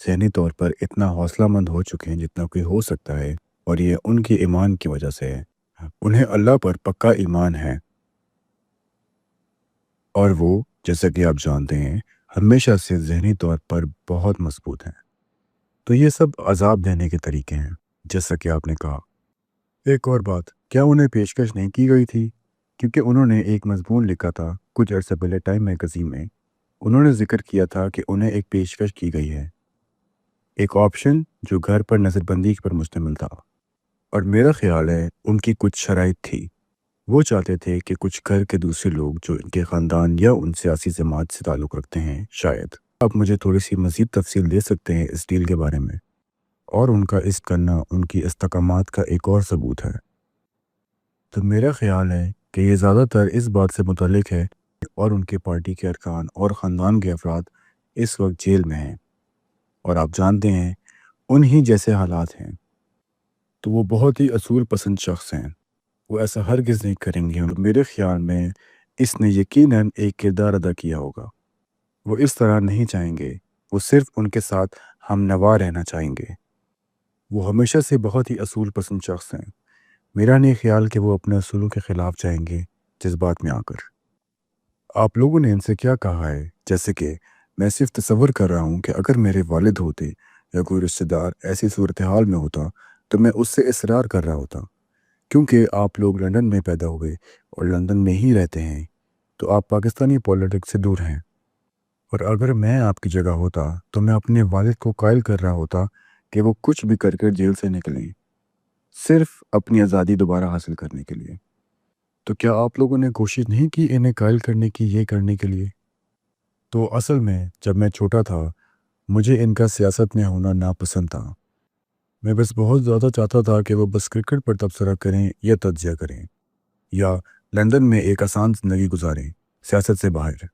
ذہنی طور پر اتنا حوصلہ مند ہو چکے ہیں جتنا کوئی ہو سکتا ہے، اور یہ ان کے ایمان کی وجہ سے ہے۔ انہیں اللہ پر پکا ایمان ہے، اور وہ جیسا کہ آپ جانتے ہیں ہمیشہ سے ذہنی طور پر بہت مضبوط ہیں۔ تو یہ سب عذاب دینے کے طریقے ہیں، جیسا کہ آپ نے کہا۔ ایک اور بات، کیا انہیں پیشکش نہیں کی گئی تھی؟ کیونکہ انہوں نے ایک مضمون لکھا تھا کچھ عرصہ پہلے ٹائم میگزین میں، انہوں نے ذکر کیا تھا کہ انہیں ایک پیشکش کی گئی ہے، ایک آپشن جو گھر پر نظر بندی پر مشتمل تھا، اور میرا خیال ہے ان کی کچھ شرائط تھی۔ وہ چاہتے تھے کہ کچھ گھر کے دوسرے لوگ جو ان کے خاندان یا ان سیاسی جماعت سے تعلق رکھتے ہیں، شاید آپ مجھے تھوڑی سی مزید تفصیل دے سکتے ہیں اس ڈیل کے بارے میں، اور ان کا اس کرنا ان کی استقامات کا ایک اور ثبوت ہے۔ تو میرا خیال ہے کہ یہ زیادہ تر اس بات سے متعلق ہے اور ان کے پارٹی کے ارکان اور خاندان کے افراد اس وقت جیل میں ہیں، اور آپ جانتے ہیں انہی جیسے حالات ہیں، تو وہ بہت ہی اصول پسند شخص ہیں، وہ ایسا ہرگز نہیں کریں گے۔ میرے خیال میں اس نے یقیناً ایک کردار ادا کیا ہوگا، وہ اس طرح نہیں چاہیں گے، وہ صرف ان کے ساتھ ہم نوا رہنا چاہیں گے۔ وہ ہمیشہ سے بہت ہی اصول پسند شخص ہیں، میرا نہیں خیال کہ وہ اپنے اصولوں کے خلاف جائیں گے جذبات میں آ کر۔ آپ لوگوں نے ان سے کیا کہا ہے؟ جیسے کہ میں صرف تصور کر رہا ہوں کہ اگر میرے والد ہوتے یا کوئی رشتہ دار ایسی صورتحال میں ہوتا تو میں اس سے اصرار کر رہا ہوتا، کیونکہ آپ لوگ لندن میں پیدا ہوئے اور لندن میں ہی رہتے ہیں، تو آپ پاکستانی پولیٹکس سے دور ہیں، اور اگر میں آپ کی جگہ ہوتا تو میں اپنے والد کو قائل کر رہا ہوتا کہ وہ کچھ بھی کر کر جیل سے نکلیں، صرف اپنی آزادی دوبارہ حاصل کرنے کے لیے۔ تو کیا آپ لوگوں نے کوشش نہیں کی انہیں قائل کرنے کی، یہ کرنے کے لیے؟ تو اصل میں جب میں چھوٹا تھا مجھے ان کا سیاست میں ہونا ناپسند تھا، میں بس بہت زیادہ چاہتا تھا کہ وہ بس کرکٹ پر تبصرہ کریں یا تجزیہ کریں، یا لندن میں ایک آسان زندگی گزاریں سیاست سے باہر،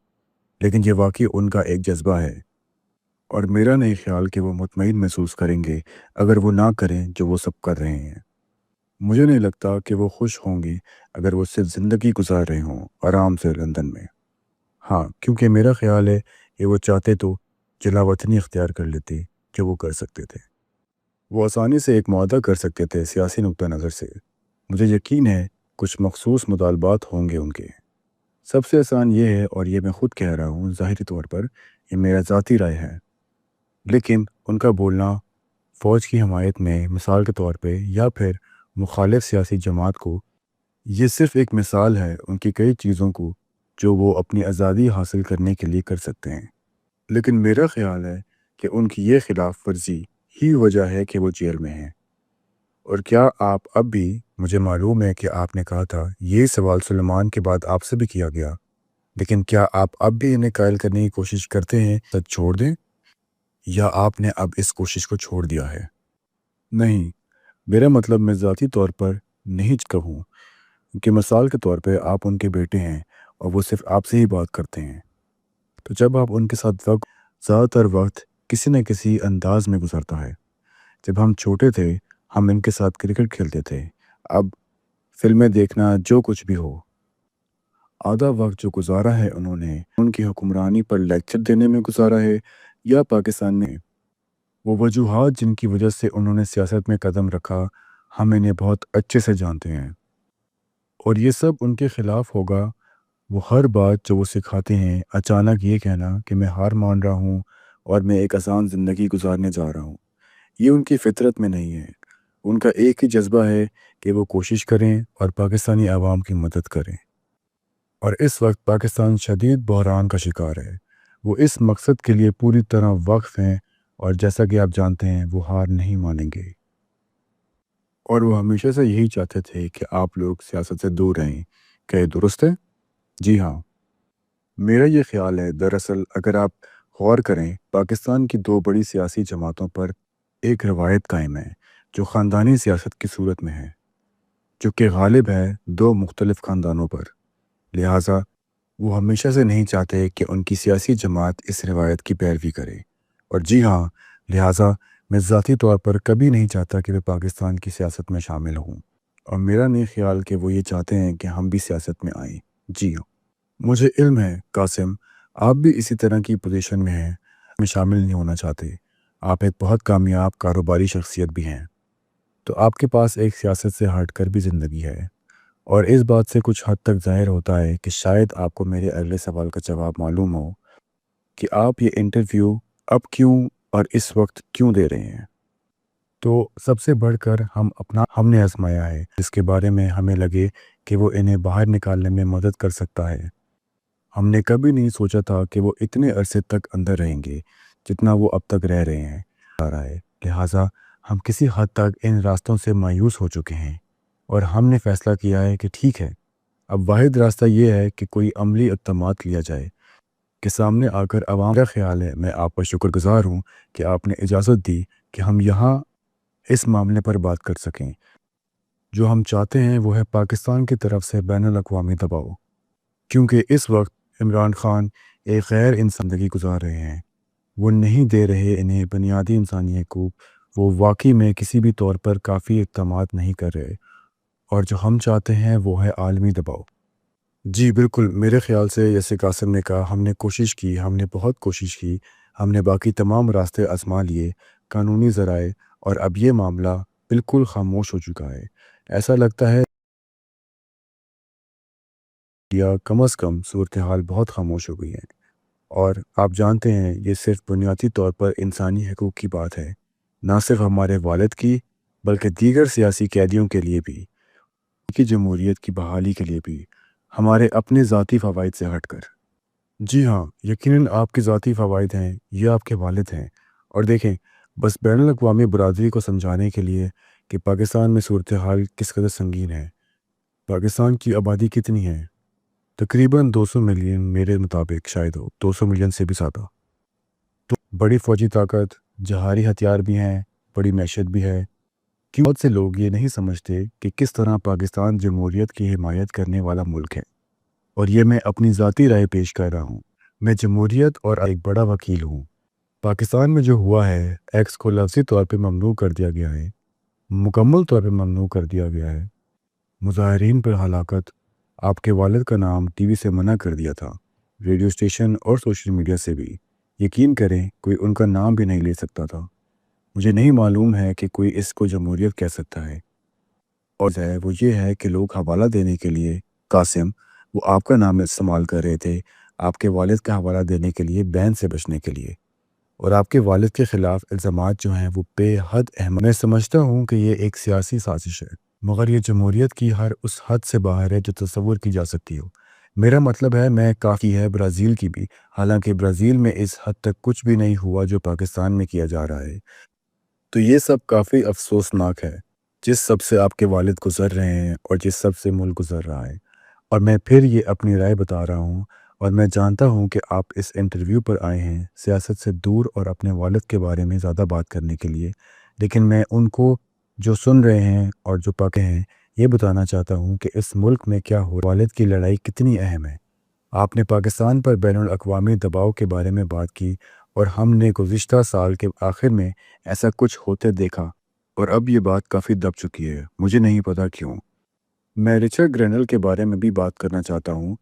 لیکن یہ واقعی ان کا ایک جذبہ ہے، اور میرا نہیں خیال کہ وہ مطمئن محسوس کریں گے اگر وہ نہ کریں جو وہ سب کر رہے ہیں۔ مجھے نہیں لگتا کہ وہ خوش ہوں گی اگر وہ صرف زندگی گزار رہے ہوں آرام سے لندن میں۔ ہاں، کیونکہ میرا خیال ہے کہ وہ چاہتے تو جلا وطنی اختیار کر لیتے جو وہ کر سکتے تھے، وہ آسانی سے ایک معاہدہ کر سکتے تھے سیاسی نقطہ نظر سے۔ مجھے یقین ہے کچھ مخصوص مطالبات ہوں گے ان کے، سب سے آسان یہ ہے، اور یہ میں خود کہہ رہا ہوں ظاہری طور پر، یہ میرا ذاتی رائے ہے، لیکن ان کا بولنا فوج کی حمایت میں مثال کے طور پہ یا پھر مخالف سیاسی جماعت کو، یہ صرف ایک مثال ہے ان کی کئی چیزوں کو جو وہ اپنی آزادی حاصل کرنے کے لیے کر سکتے ہیں، لیکن میرا خیال ہے کہ ان کی یہ خلاف ورزی ہی وجہ ہے کہ وہ جیل میں ہیں۔ اور کیا آپ اب بھی، مجھے معلوم ہے کہ آپ نے کہا تھا یہ سوال سلیمان کے بعد آپ سے بھی کیا گیا، لیکن کیا آپ اب بھی انہیں قائل کرنے کی کوشش کرتے ہیں سچ چھوڑ دیں، یا آپ نے اب اس کوشش کو چھوڑ دیا ہے؟ نہیں، میرا مطلب میں ذاتی طور پر نہیں کہوں، کہ مثال کے طور پہ آپ ان کے بیٹے ہیں اور وہ صرف آپ سے ہی بات کرتے ہیں، تو جب آپ ان کے ساتھ زیادہ تر وقت کسی نہ کسی انداز میں گزرتا ہے۔ جب ہم چھوٹے تھے ہم ان کے ساتھ کرکٹ کھیلتے تھے، اب فلمیں دیکھنا، جو کچھ بھی ہو، آدھا وقت جو گزارا ہے انہوں نے ان کی حکمرانی پر لیکچر دینے میں گزارا ہے، یا پاکستان میں وہ وجوہات جن کی وجہ سے انہوں نے سیاست میں قدم رکھا ہم انہیں بہت اچھے سے جانتے ہیں، اور یہ سب ان کے خلاف ہوگا۔ وہ ہر بات جو وہ سکھاتے ہیں اچانک یہ کہنا کہ میں ہار مان رہا ہوں اور میں ایک آسان زندگی گزارنے جا رہا ہوں، یہ ان کی فطرت میں نہیں ہے۔ ان کا ایک ہی جذبہ ہے کہ وہ کوشش کریں اور پاکستانی عوام کی مدد کریں، اور اس وقت پاکستان شدید بحران کا شکار ہے، وہ اس مقصد کے لیے پوری طرح وقف ہیں، اور جیسا کہ آپ جانتے ہیں وہ ہار نہیں مانیں گے، اور وہ ہمیشہ سے یہی چاہتے تھے کہ آپ لوگ سیاست سے دور رہیں۔ کیا یہ درست ہے؟ جی ہاں، میرا یہ خیال ہے۔ دراصل اگر آپ غور کریں، پاکستان کی دو بڑی سیاسی جماعتوں پر ایک روایت قائم ہے جو خاندانی سیاست کی صورت میں ہے، جو کہ غالب ہے دو مختلف خاندانوں پر، لہٰذا وہ ہمیشہ سے نہیں چاہتے کہ ان کی سیاسی جماعت اس روایت کی پیروی کرے، اور جی ہاں، لہٰذا میں ذاتی طور پر کبھی نہیں چاہتا کہ وہ پاکستان کی سیاست میں شامل ہوں، اور میرا نہیں خیال کہ وہ یہ چاہتے ہیں کہ ہم بھی سیاست میں آئیں۔ جی ہاں، مجھے علم ہے قاسم، آپ بھی اسی طرح کی پوزیشن میں ہیں، میں شامل نہیں ہونا چاہتے، آپ ایک بہت کامیاب کاروباری شخصیت بھی ہیں، تو آپ کے پاس ایک سیاست سے ہٹ کر بھی زندگی ہے، اور اس بات سے کچھ حد تک ظاہر ہوتا ہے کہ شاید آپ کو میرے اگلے سوال کا جواب معلوم ہو کہ آپ یہ انٹرویو اب کیوں اور اس وقت کیوں دے رہے ہیں۔ تو سب سے بڑھ کر ہم نے آزمایا ہے جس کے بارے میں ہمیں لگے کہ وہ انہیں باہر نکالنے میں مدد کر سکتا ہے۔ ہم نے کبھی نہیں سوچا تھا کہ وہ اتنے عرصے تک اندر رہیں گے جتنا وہ اب تک رہ رہے ہیں۔ لہٰذا ہم کسی حد تک ان راستوں سے مایوس ہو چکے ہیں، اور ہم نے فیصلہ کیا ہے کہ ٹھیک ہے، اب واحد راستہ یہ ہے کہ کوئی عملی اقدامات لیا جائے کہ سامنے آ کر عوام کا خیال ہے۔ میں آپ کا شکر گزار ہوں کہ آپ نے اجازت دی کہ ہم یہاں اس معاملے پر بات کر سکیں۔ جو ہم چاہتے ہیں وہ ہے پاکستان کی طرف سے بین الاقوامی دباؤ، کیونکہ اس وقت عمران خان ایک غیر انسانی زندگی گزار رہے ہیں۔ وہ نہیں دے رہے انہیں بنیادی انسانی حقوق، وہ واقعی میں کسی بھی طور پر کافی اقدامات نہیں کر رہے، اور جو ہم چاہتے ہیں وہ ہے عالمی دباؤ۔ جی بالکل، میرے خیال سے جیسے قاسم نے کہا، ہم نے کوشش کی، ہم نے بہت کوشش کی، ہم نے باقی تمام راستے آزما لیے، قانونی ذرائع، اور اب یہ معاملہ بالکل خاموش ہو چکا ہے۔ ایسا لگتا ہے یا کم از کم صورتحال بہت خاموش ہو گئی ہے، اور آپ جانتے ہیں یہ صرف بنیادی طور پر انسانی حقوق کی بات ہے، نہ صرف ہمارے والد کی بلکہ دیگر سیاسی قیدیوں کے لیے بھی، کی جمہوریت کی بحالی کے لیے بھی، ہمارے اپنے ذاتی فوائد سے ہٹ کر۔ جی ہاں، یقیناً آپ کے ذاتی فوائد ہیں، یہ آپ کے والد ہیں، اور دیکھیں، بس بین الاقوامی برادری کو سمجھانے کے لیے کہ پاکستان میں صورتحال کس قدر سنگین ہے۔ پاکستان کی آبادی کتنی ہے؟ تقریباً 200 ملین، میرے مطابق شاید ہو 200 ملین سے بھی زیادہ۔ تو بڑی فوجی طاقت، جہاری ہتھیار بھی ہیں، بڑی معیشت بھی ہے۔ بہت سے لوگ یہ نہیں سمجھتے کہ کس طرح پاکستان جمہوریت کی حمایت کرنے والا ملک ہے، اور یہ میں اپنی ذاتی رائے پیش کر رہا ہوں۔ میں جمہوریت اور ایک بڑا وکیل ہوں۔ پاکستان میں جو ہوا ہے، ایکس کو لفظی طور پہ ممنوع کر دیا گیا ہے، مکمل طور پہ ممنوع کر دیا گیا ہے۔ مظاہرین پر ہلاکت، آپ کے والد کا نام ٹی وی سے منع کر دیا تھا، ریڈیو اسٹیشن اور سوشل میڈیا سے بھی۔ یقین کریں، کوئی ان کا نام بھی نہیں لے سکتا تھا۔ مجھے نہیں معلوم ہے کہ کوئی اس کو جمہوریت کہہ سکتا ہے، اور وہ یہ ہے کہ لوگ حوالہ دینے کے لیے، قاسم، وہ آپ کا نام استعمال کر رہے تھے آپ کے والد کا حوالہ دینے کے لیے، بین سے بچنے کے لیے، اور آپ کے والد کے خلاف الزامات جو ہیں وہ بے حد اہم۔ میں سمجھتا ہوں کہ یہ ایک سیاسی سازش ہے، مگر یہ جمہوریت کی ہر اس حد سے باہر ہے جو تصور کی جا سکتی ہو۔ میرا مطلب ہے، میں کافی ہے برازیل کی بھی، حالانکہ برازیل میں اس حد تک کچھ بھی نہیں ہوا جو پاکستان میں کیا جا رہا ہے۔ تو یہ سب کافی افسوسناک ہے، جس سب سے آپ کے والد گزر رہے ہیں اور جس سب سے ملک گزر رہا ہے۔ اور میں پھر یہ اپنی رائے بتا رہا ہوں، اور میں جانتا ہوں کہ آپ اس انٹرویو پر آئے ہیں سیاست سے دور اور اپنے والد کے بارے میں زیادہ بات کرنے کے لیے، لیکن میں ان کو جو سن رہے ہیں اور جو پکے ہیں یہ بتانا چاہتا ہوں کہ اس ملک میں کیا ہو، والد کی لڑائی کتنی اہم ہے۔ آپ نے پاکستان پر بین الاقوامی دباؤ کے بارے میں بات کی، اور ہم نے گزشتہ سال کے آخر میں ایسا کچھ ہوتے دیکھا، اور اب یہ بات کافی دب چکی ہے، مجھے نہیں پتا کیوں۔ میں رچرڈ گرینل کے بارے میں بھی بات کرنا چاہتا ہوں،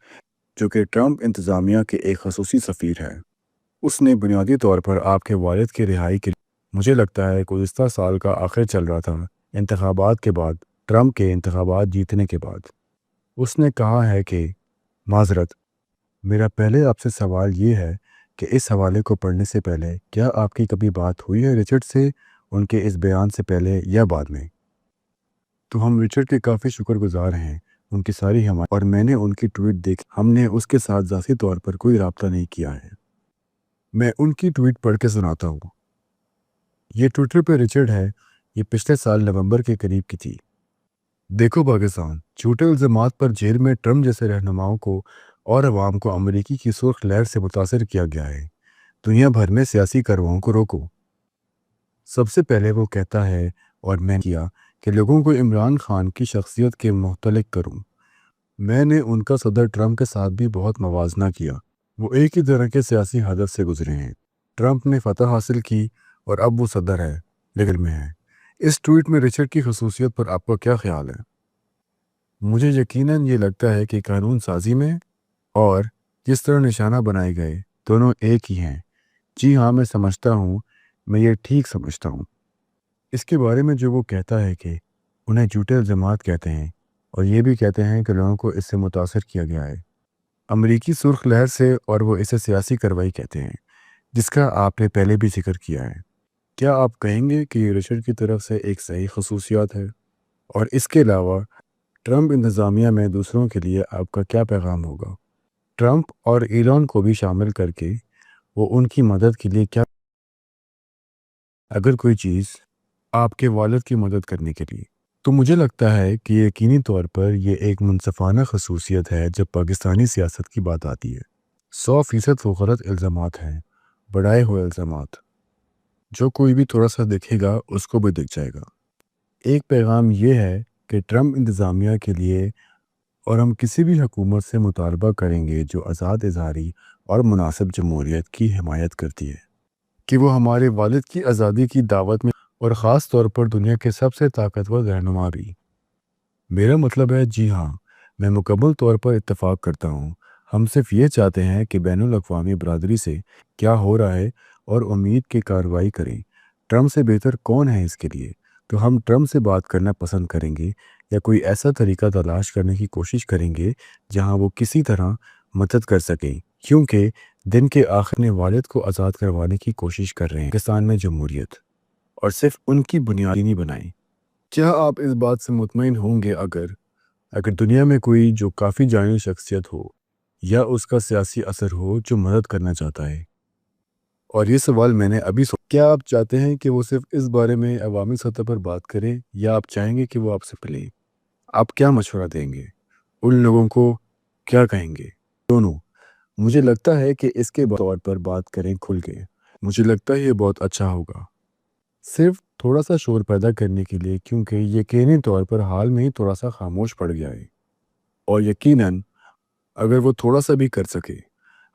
جو کہ ٹرمپ انتظامیہ کے ایک خصوصی سفیر ہے۔ اس نے بنیادی طور پر آپ کے والد کی رہائی کے لیے، مجھے لگتا ہے گزشتہ سال کا آخر چل رہا تھا، انتخابات کے بعد، ٹرمپ کے انتخابات جیتنے کے بعد، اس نے کہا ہے کہ معذرت، میرا پہلے آپ سے سوال یہ ہے کہ اس حوالے کو پڑھنے سے پہلے کیا آپ کی کبھی بات ہوئی ہے رچرڈ سے، ان کے اس بیان سے پہلے یا بعد میں؟ تو ہم رچرڈ کے کافی شکر گزار ہیں، ان کی ساری حمایت، اور میں نے ان کی ٹویٹ دیکھ، ہم نے اس کے ساتھ ذاتی طور پر کوئی رابطہ نہیں کیا ہے۔ میں ان کی ٹویٹ پڑھ کے سناتا ہوں۔ یہ ٹویٹر پہ رچرڈ ہے، یہ پچھلے سال نومبر کے قریب کی تھی۔ دیکھو پاکستان، جھوٹے الزامات پر جیل میں ٹرمپ جیسے رہنماؤں کو اور عوام کو امریکی کی سرخ لہر سے متاثر کیا گیا ہے۔ دنیا بھر میں سیاسی کارروائی کو روکو۔ سب سے پہلے وہ کہتا ہے، اور میں نے کیا کہ لوگوں کو عمران خان کی شخصیت کے متعلق کروں۔ میں نے ان کا صدر ٹرمپ کے ساتھ بھی بہت موازنہ کیا، وہ ایک ہی طرح کے سیاسی ہدف سے گزرے ہیں۔ ٹرمپ نے فتح حاصل کی اور اب وہ صدر ہے، لیکن میں ہے۔ اس ٹویٹ میں رچرڈ کی خصوصیت پر آپ کا کیا خیال ہے؟ مجھے یقیناً یہ لگتا ہے کہ قانون سازی میں اور جس طرح نشانہ بنائے گئے، دونوں ایک ہی ہیں۔ جی ہاں، میں سمجھتا ہوں میں یہ ٹھیک سمجھتا ہوں۔ اس کے بارے میں جو وہ کہتا ہے کہ انہیں جھوٹے الزامات کہتے ہیں اور یہ بھی کہتے ہیں کہ لوگوں کو اس سے متاثر کیا گیا ہے امریکی سرخ لہر سے، اور وہ اسے سیاسی کارروائی کہتے ہیں، جس کا آپ نے پہلے بھی ذکر کیا ہے۔ کیا آپ کہیں گے کہ یہ رچرڈ کی طرف سے ایک صحیح خصوصیات ہے؟ اور اس کے علاوہ ٹرمپ انتظامیہ میں دوسروں کے لیے آپ کا کیا پیغام ہوگا؟ ٹرمپ اور ایلان کو بھی شامل کر کے وہ ان کی مدد کے لیے کیا، اگر کوئی چیز آپ کے والد کی مدد کرنے کے لیے؟ تو مجھے لگتا ہے کہ یقینی طور پر یہ ایک منصفانہ خصوصیت ہے جب پاکستانی سیاست کی بات آتی ہے۔ 100% وہ غلط الزامات ہیں، بڑھائے ہوئے الزامات، جو کوئی بھی تھوڑا سا دیکھے گا اس کو بھی دکھ جائے گا۔ ایک پیغام یہ ہے کہ ٹرمپ انتظامیہ کے لیے، اور ہم کسی بھی حکومت سے مطالبہ کریں گے جو آزاد اظہاری اور مناسب جمہوریت کی حمایت کرتی ہے، کہ وہ ہمارے والد کی آزادی کی دعوت میں، اور خاص طور پر دنیا کے سب سے طاقتور رہنما بھی۔ میرا مطلب ہے، جی ہاں، میں مکمل طور پر اتفاق کرتا ہوں۔ ہم صرف یہ چاہتے ہیں کہ بین الاقوامی برادری سے کیا ہو رہا ہے اور امید کی کارروائی کریں۔ ٹرمپ سے بہتر کون ہے اس کے لیے؟ تو ہم ٹرمپ سے بات کرنا پسند کریں گے، یا کوئی ایسا طریقہ تلاش کرنے کی کوشش کریں گے جہاں وہ کسی طرح مدد کر سکیں، کیونکہ دن کے آخر میں والد کو آزاد کروانے کی کوشش کر رہے ہیں پاکستان میں جمہوریت، اور صرف ان کی بنیادی نہیں بنائیں۔ کیا آپ اس بات سے مطمئن ہوں گے اگر دنیا میں کوئی جو کافی جانی شخصیت ہو یا اس کا سیاسی اثر ہو جو مدد کرنا چاہتا ہے؟ اور یہ سوال میں نے ابھی کیا آپ چاہتے ہیں کہ وہ صرف اس بارے میں عوامی سطح پر بات کریں، یا آپ چاہیں گے کہ وہ آپ سے ملیں؟ آپ کیا مشورہ دیں گے؟ ان لوگوں کو کیا کہیں گے؟ دونوں۔ مجھے لگتا ہے کہ اس کے طور پر بات کریں کھل کے۔ مجھے لگتا ہے یہ بہت اچھا ہوگا، صرف تھوڑا سا شور پیدا کرنے کے لیے، کیونکہ یقینی طور پر حال میں ہی تھوڑا سا خاموش پڑ گیا ہے، اور یقیناً اگر وہ تھوڑا سا بھی کر سکے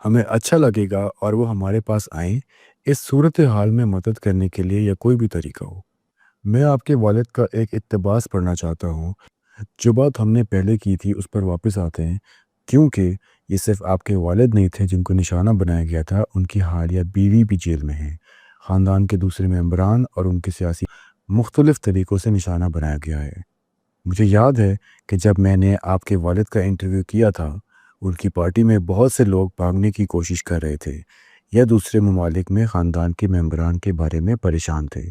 ہمیں اچھا لگے گا، اور وہ ہمارے پاس آئیں اس صورتحال میں مدد کرنے کے لیے، یا کوئی بھی طریقہ ہو۔ میں آپ کے والد کا ایک اقتباس پڑھنا چاہتا ہوں۔ جو بات ہم نے پہلے کی تھی اس پر واپس آتے ہیں، کیونکہ یہ صرف آپ کے والد نہیں تھے جن کو نشانہ بنایا گیا تھا، ان کی حالیہ بیوی بھی جیل میں ہیں، خاندان کے دوسرے ممبران اور ان کے سیاسی مختلف طریقوں سے نشانہ بنایا گیا ہے۔ مجھے یاد ہے کہ جب میں نے آپ کے والد کا انٹرویو کیا تھا، ان کی پارٹی میں بہت سے لوگ بھاگنے کی کوشش کر رہے تھے یا دوسرے ممالک میں خاندان کے ممبران کے بارے میں پریشان تھے۔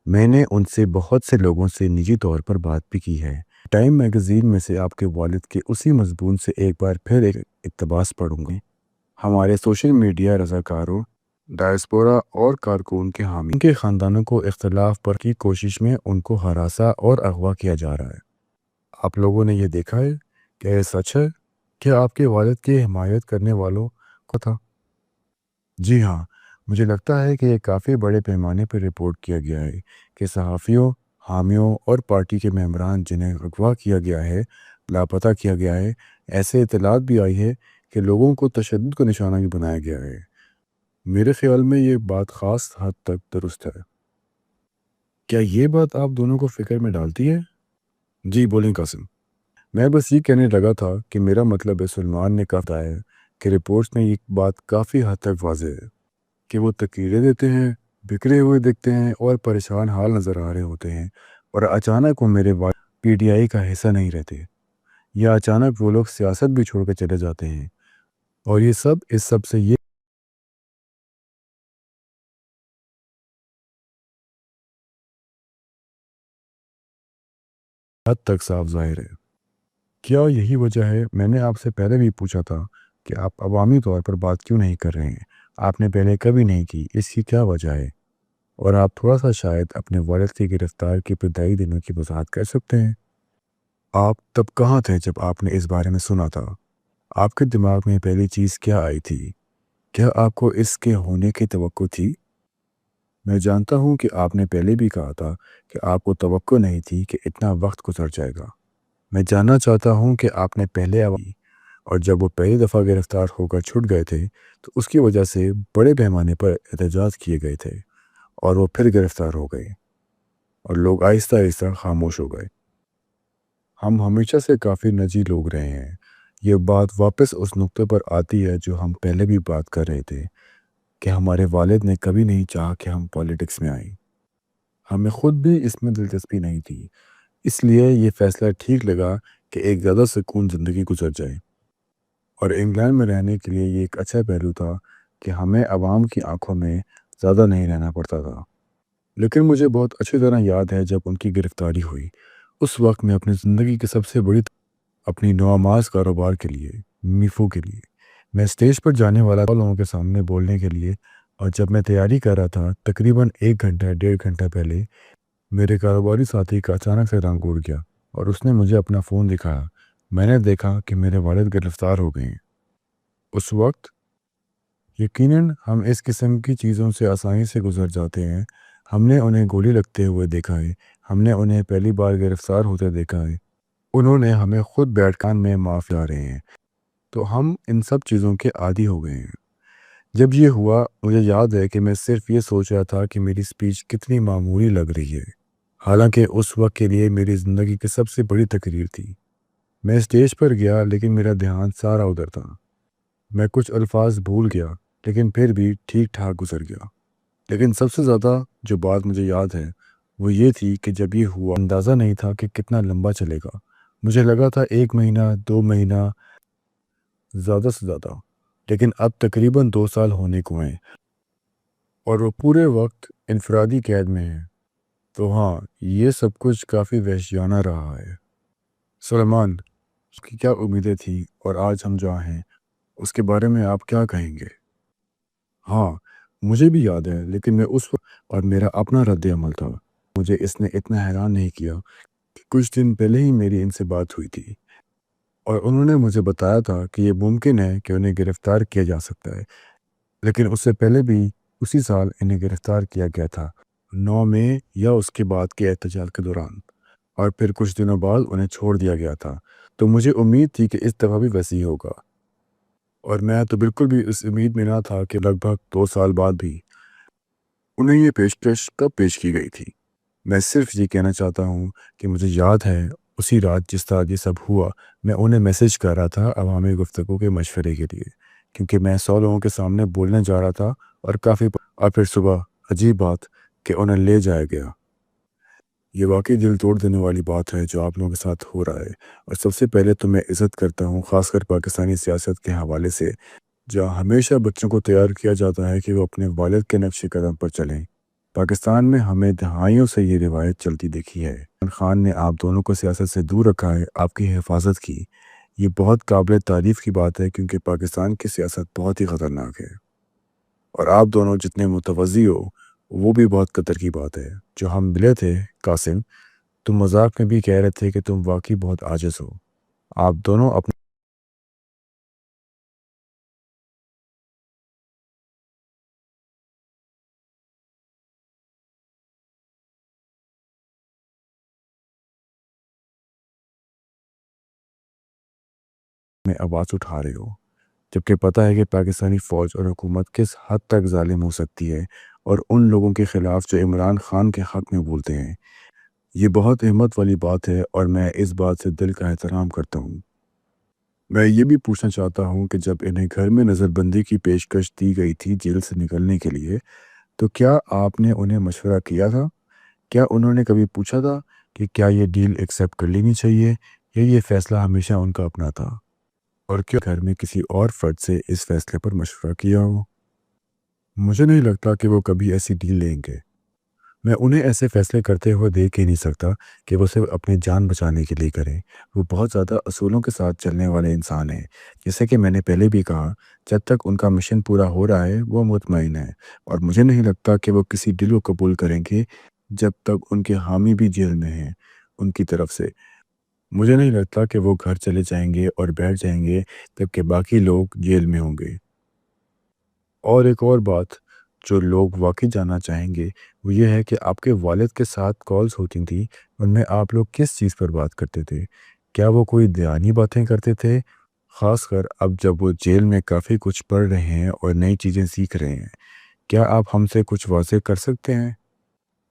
میں نے ان سے بہت سے لوگوں سے نجی طور پر بات بھی کی ہے۔ ٹائم میگزین میں سے آپ کے والد کے اسی مضمون سے ایک بار پھر ایک اقتباس پڑھوں گے۔ ہمارے سوشل میڈیا رضاکاروں، ڈائسپورا اور کارکن کے حامی، ان کے خاندانوں کو اختلاف پر کی کوشش میں ان کو ہراساں اور اغوا کیا جا رہا ہے۔ آپ لوگوں نے یہ دیکھا ہے؟ کیا یہ سچ ہے؟ کیا آپ کے والد کی حمایت کرنے والوں کو تھا؟ جی ہاں، مجھے لگتا ہے کہ یہ کافی بڑے پیمانے پر رپورٹ کیا گیا ہے کہ صحافیوں، حامیوں اور پارٹی کے ممبران جنہیں اغوا کیا گیا ہے، لاپتہ کیا گیا ہے۔ ایسے اطلاعات بھی آئی ہے کہ لوگوں کو تشدد کا نشانہ بھی بنایا گیا ہے۔ میرے خیال میں یہ بات خاص حد تک درست ہے۔ کیا یہ بات آپ دونوں کو فکر میں ڈالتی ہے؟ جی بولیں قاسم۔ میں بس یہ کہنے لگا تھا کہ میرا مطلب ہے، سلمان نے کہا ہے کہ رپورٹس میں یہ بات کافی حد تک واضح ہے کہ وہ تقریریں دیتے ہیں، بکھرے ہوئے دکھتے ہیں اور پریشان حال نظر آ رہے ہوتے ہیں، اور اچانک وہ میرے والد پی ٹی آئی کا حصہ نہیں رہتے، یا اچانک وہ لوگ سیاست بھی چھوڑ کے چلے جاتے ہیں، اور یہ سب اس سب سے یہ حد تک صاف ظاہر ہے۔ کیا یہی وجہ ہے؟ میں نے آپ سے پہلے بھی پوچھا تھا کہ آپ عوامی طور پر بات کیوں نہیں کر رہے ہیں۔ آپ نے پہلے کبھی نہیں کی، اس کی کیا وجہ ہے؟ اور آپ تھوڑا سا شاید اپنے والد کی گرفتار کے ابتدائی دنوں کی وضاحت کر سکتے ہیں۔ آپ تب کہاں تھے جب آپ نے اس بارے میں سنا تھا؟ آپ کے دماغ میں پہلی چیز کیا آئی تھی؟ کیا آپ کو اس کے ہونے کی توقع تھی؟ میں جانتا ہوں کہ آپ نے پہلے بھی کہا تھا کہ آپ کو توقع نہیں تھی کہ اتنا وقت گزر جائے گا۔ میں جاننا چاہتا ہوں کہ آپ نے پہلے اور جب وہ پہلی دفعہ گرفتار ہو کر چھوٹ گئے تھے تو اس کی وجہ سے بڑے پیمانے پر احتجاج کیے گئے تھے، اور وہ پھر گرفتار ہو گئے، اور لوگ آہستہ آہستہ خاموش ہو گئے۔ ہم ہمیشہ سے کافی نجی لوگ رہے ہیں۔ یہ بات واپس اس نقطے پر آتی ہے جو ہم پہلے بھی بات کر رہے تھے، کہ ہمارے والد نے کبھی نہیں چاہا کہ ہم پالیٹکس میں آئیں۔ ہمیں خود بھی اس میں دلچسپی نہیں تھی، اس لیے یہ فیصلہ ٹھیک لگا کہ ایک زیادہ سکون زندگی گزر جائے۔ اور انگلینڈ میں رہنے کے لیے یہ ایک اچھا پہلو تھا کہ ہمیں عوام کی آنکھوں میں زیادہ نہیں رہنا پڑتا تھا۔ لیکن مجھے بہت اچھی طرح یاد ہے جب ان کی گرفتاری ہوئی۔ اس وقت میں اپنی زندگی کی سب سے بڑی اپنی نوآماز کاروبار کے لیے، میفو کے لیے، میں اسٹیج پر جانے والا تھا لوگوں کے سامنے بولنے کے لیے، اور جب میں تیاری کر رہا تھا تقریباً 1 گھنٹہ 1.5 گھنٹہ پہلے میرے کاروباری ساتھی کا اچانک سے رنگ اڑ گیا اور اس نے مجھے اپنا فون دکھایا۔ میں نے دیکھا کہ میرے والد گرفتار ہو گئے ہیں۔ اس وقت یقیناً ہم اس قسم کی چیزوں سے آسانی سے گزر جاتے ہیں۔ ہم نے انہیں گولی لگتے ہوئے دیکھا ہے، ہم نے انہیں پہلی بار گرفتار ہوتے دیکھا ہے، انہوں نے ہمیں خود بیٹھ کان میں معاف لا رہے ہیں، تو ہم ان سب چیزوں کے عادی ہو گئے ہیں۔ جب یہ ہوا مجھے یاد ہے کہ میں صرف یہ سوچ رہا تھا کہ میری سپیچ کتنی معمولی لگ رہی ہے، حالانکہ اس وقت کے لیے میری زندگی کی سب سے بڑی تقریر تھی۔ میں اسٹیج پر گیا لیکن میرا دھیان سارا ادھر تھا۔ میں کچھ الفاظ بھول گیا لیکن پھر بھی ٹھیک ٹھاک گزر گیا۔ لیکن سب سے زیادہ جو بات مجھے یاد ہے وہ یہ تھی کہ جب یہ ہوا اندازہ نہیں تھا کہ کتنا لمبا چلے گا۔ مجھے لگا تھا 1 مہینہ 2 مہینہ زیادہ سے زیادہ، لیکن اب تقریباً 2 سال ہونے کو ہیں اور وہ پورے وقت انفرادی قید میں ہیں۔ تو ہاں، یہ سب کچھ کافی وحشیانہ رہا ہے۔ سلیمان، اس کی کیا امیدیں تھیں اور آج ہم جہاں ہیں اس کے بارے میں آپ کیا کہیں گے؟ ہاں، مجھے بھی یاد ہے، لیکن میں اس وقت اور میرا اپنا رد عمل تھا۔ مجھے اس نے اتنا حیران نہیں کیا کہ کچھ دن پہلے ہی میری ان سے بات ہوئی تھی اور انہوں نے مجھے بتایا تھا کہ یہ ممکن ہے کہ انہیں گرفتار کیا جا سکتا ہے، لیکن اس سے پہلے بھی اسی سال انہیں گرفتار کیا گیا تھا، 9 مئی یا اس کے بعد کے احتجاج کے دوران، اور پھر کچھ دنوں بعد انہیں چھوڑ دیا گیا تھا۔ تو مجھے امید تھی کہ اس دفعہ بھی ویسے ہی ہوگا، اور میں تو بالکل بھی اس امید میں نہ تھا کہ لگ بھگ 2 سال بعد بھی انہیں یہ پیشکش کب پیش کی گئی تھی۔ میں صرف یہ کہنا چاہتا ہوں کہ مجھے یاد ہے اسی رات جس طرح یہ سب ہوا، میں انہیں میسج کر رہا تھا عوامی گفتگو کے مشورے کے لیے، کیونکہ میں 100 لوگوں کے سامنے بولنے جا رہا تھا اور اور پھر صبح عجیب بات کہ انہیں لے جایا گیا۔ یہ واقعی دل توڑ دینے والی بات ہے جو آپ لوگوں کے ساتھ ہو رہا ہے، اور سب سے پہلے تو میں عزت کرتا ہوں خاص کر پاکستانی سیاست کے حوالے سے، جہاں ہمیشہ بچوں کو تیار کیا جاتا ہے کہ وہ اپنے والد کے نقش قدم پر چلیں۔ پاکستان میں ہمیں دہائیوں سے یہ روایت چلتی دیکھی ہے۔ عمران خان نے آپ دونوں کو سیاست سے دور رکھا ہے، آپ کی حفاظت کی۔ یہ بہت قابل تعریف کی بات ہے کیونکہ پاکستان کی سیاست بہت ہی خطرناک ہے، اور آپ دونوں جتنے متوازی ہو وہ بھی بہت قدر کی بات ہے۔ جو ہم ملے تھے قاسم، تم مذاق میں بھی کہہ رہے تھے کہ تم واقعی بہت عاجز ہو۔ آپ دونوں اپنے میں آواز اٹھا رہے ہو، جبکہ پتہ ہے کہ پاکستانی فوج اور حکومت کس حد تک ظالم ہو سکتی ہے، اور ان لوگوں کے خلاف جو عمران خان کے حق میں بولتے ہیں۔ یہ بہت ہمت والی بات ہے اور میں اس بات سے دل کا احترام کرتا ہوں۔ میں یہ بھی پوچھنا چاہتا ہوں کہ جب انہیں گھر میں نظر بندی کی پیشکش دی گئی تھی جیل سے نکلنے کے لیے، تو کیا آپ نے انہیں مشورہ کیا تھا؟ کیا انہوں نے کبھی پوچھا تھا کہ کیا یہ ڈیل ایکسیپٹ کر لینی چاہیے یا یہ فیصلہ ہمیشہ ان کا اپنا تھا؟ اور کیا گھر میں کسی اور فرد سے اس فیصلے پر مشورہ کیا ہو؟ مجھے نہیں لگتا کہ وہ کبھی ایسی ڈیل لیں گے۔ میں انہیں ایسے فیصلے کرتے ہوئے دیکھ ہی نہیں سکتا کہ وہ صرف اپنی جان بچانے کے لیے کریں۔ وہ بہت زیادہ اصولوں کے ساتھ چلنے والے انسان ہیں۔ جیسے کہ میں نے پہلے بھی کہا، جب تک ان کا مشن پورا ہو رہا ہے وہ مطمئن ہے، اور مجھے نہیں لگتا کہ وہ کسی ڈیل کو قبول کریں گے جب تک ان کے حامی بھی جیل میں ہیں۔ ان کی طرف سے مجھے نہیں لگتا کہ وہ گھر چلے جائیں گے اور بیٹھ جائیں گے جبکہ باقی لوگ جیل میں ہوں گے۔ اور ایک اور بات جو لوگ واقعی جاننا چاہیں گے وہ یہ ہے کہ آپ کے والد کے ساتھ کالز ہوتی تھیں، ان میں آپ لوگ کس چیز پر بات کرتے تھے؟ کیا وہ کوئی دھیانی باتیں کرتے تھے؟ خاص کر اب جب وہ جیل میں کافی کچھ پڑھ رہے ہیں اور نئی چیزیں سیکھ رہے ہیں، کیا آپ ہم سے کچھ واضح کر سکتے ہیں؟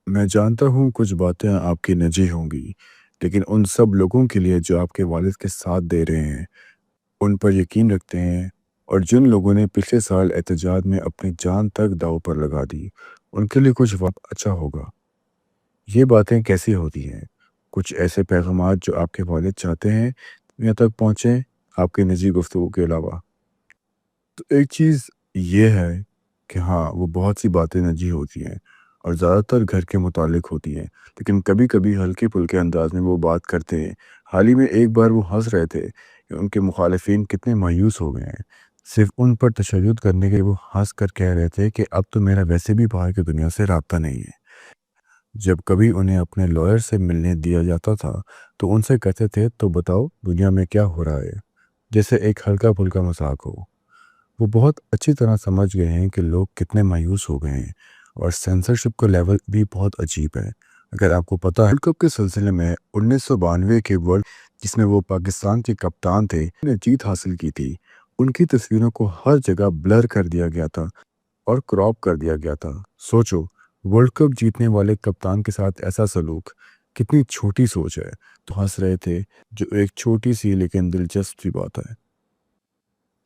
میں جانتا ہوں کچھ باتیں آپ کی نجی ہوں گی، لیکن ان سب لوگوں کے لیے جو آپ کے والد کے ساتھ دے رہے ہیں، ان پر یقین رکھتے ہیں اور جن لوگوں نے پچھلے سال احتجاج میں اپنی جان تک داؤ پر لگا دی ان کے لیے کچھ وقت اچھا ہوگا۔ یہ باتیں کیسی ہوتی ہیں؟ کچھ ایسے پیغامات جو آپ کے والد چاہتے ہیں یہاں تک پہنچیں آپ کی نجی گفتگو کے علاوہ؟ تو ایک چیز یہ ہے کہ ہاں وہ بہت سی باتیں نجی ہوتی ہیں اور زیادہ تر گھر کے متعلق ہوتی ہیں، لیکن کبھی کبھی ہلکے پھلکے انداز میں وہ بات کرتے ہیں۔ حال ہی میں ایک بار وہ ہنس رہے تھے کہ ان کے مخالفین کتنے مایوس ہو گئے ہیں، صرف ان پر تشدد کرنے کے وہ ہنس کر کہہ رہے تھے کہ اب تو میرا ویسے بھی باہر کی دنیا سے رابطہ نہیں ہے۔ جب کبھی انہیں اپنے لائر سے ملنے دیا جاتا تھا تو ان سے کہتے تھے تو بتاؤ دنیا میں کیا ہو رہا ہے، جیسے ایک ہلکا پھلکا مذاق ہو۔ وہ بہت اچھی طرح سمجھ گئے ہیں کہ لوگ کتنے مایوس ہو گئے ہیں اور سینسرشپ کا لیول بھی بہت عجیب ہے۔ اگر آپ کو پتہ ہے ورلڈ کپ کے سلسلے میں 1992 کے ورلڈ جس میں وہ پاکستان کے کپتان تھے نے جیت حاصل کی تھی، ان کی تصویروں کو ہر جگہ بلر کر دیا گیا تھا اور کراپ کر دیا گیا تھا۔ سوچو ورلڈ کپ جیتنے والے کپتان کے ساتھ ایسا سلوک، کتنی چھوٹی سوچ ہے۔ تو ہنس رہے تھے، جو ایک چھوٹی سی لیکن دلچسپ سی بات ہے۔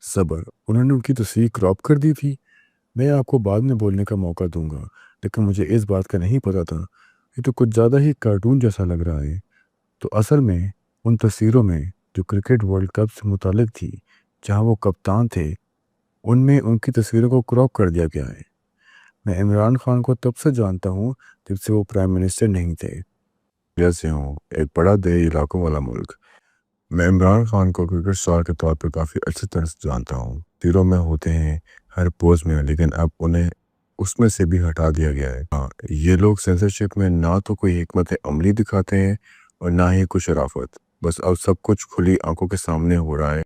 صبر، انہوں نے ان کی تصویر کراپ کر دی تھی۔ میں آپ کو بعد میں بولنے کا موقع دوں گا، لیکن مجھے اس بات کا نہیں پتا تھا۔ یہ تو کچھ زیادہ ہی کارٹون جیسا لگ رہا ہے۔ تو اصل میں ان تصویروں میں جو کرکٹ ورلڈ کپ سے متعلق تھی جہاں وہ کپتان تھے، ان میں ان کی تصویروں کو کراپ کر دیا گیا ہے۔ میں عمران خان کو تب سے جانتا ہوں جب سے وہ پرائم منسٹر نہیں تھے۔ جیسے ہوں ایک بڑا دیہی علاقوں والا ملک۔ میں عمران خان کو کرکٹ اسٹار کے طور پر کافی اچھی طرح سے جانتا ہوں۔ تیروں میں ہوتے ہیں ہر پوز میں، لیکن اب انہیں اس میں سے بھی ہٹا دیا گیا ہے۔ ہاں، یہ لوگ سینسرشپ میں نہ تو کوئی حکمت عملی دکھاتے ہیں اور نہ ہی کوئی شرافت، بس اب سب کچھ کھلی آنکھوں کے سامنے ہو رہا ہے۔